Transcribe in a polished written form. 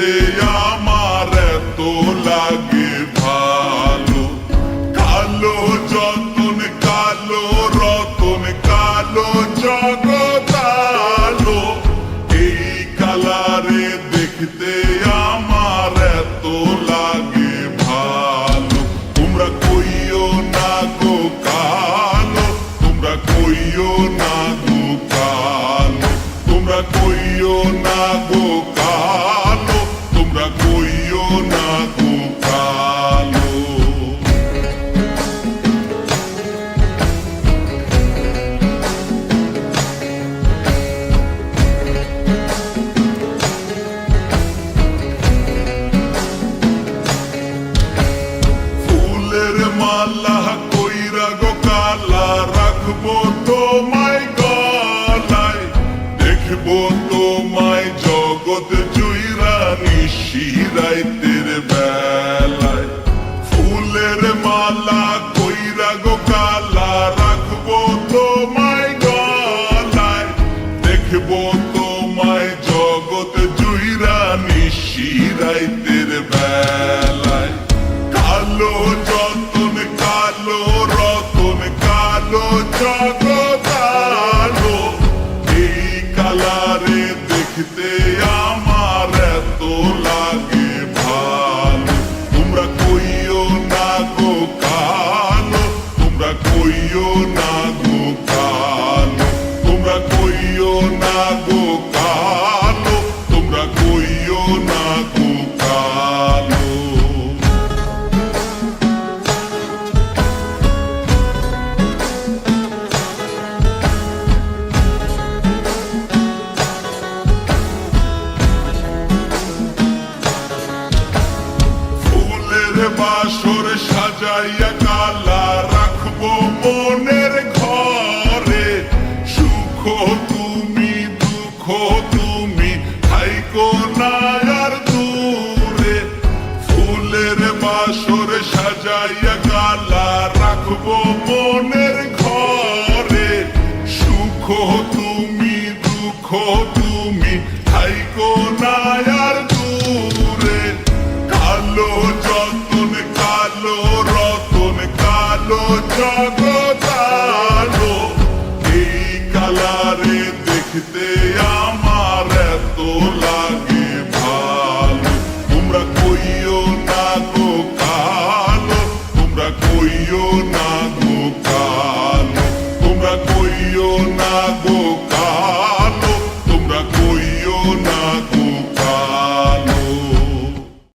দেখতে আমার এত লাগে ভালো। কালো যতন কালো রতন কালো জগৎ আলো, এই কালারে দেখতে আমার এত লাগে ভালো। তোমরা কইও না গো কালো, তোমরা কইও না গো কালো, তোমরা কইও না গো কালো, তোমরা কইও না গো কালো। ফুলের মালা কইরা গো কালা রাখবো তোমায় গলায়, দেখবো তোমায় জগৎ জুইরা নিশিরাইতের বেলায়। ফুলের মালা কইরা গো কালা রাখবো তোমায় গলায়, দেখবো তোমায় জগৎ জুইরা নিশিরাইতের বেলায়। কালো যতন কালো রতন কালো জগৎ আলো, এই কালারে দেখতে আমার এত লাগে ভালো। তোমরা কইও না গো কালো, তোমরা কইও না গো কালো, তোমরা কইও না গো কালো, তোমরা কইও না গো কালো। বাসর সাজাইয়া কালা রাখবো মনের ঘরে, সুখ তুমি দুঃখ তুমি থাইকো না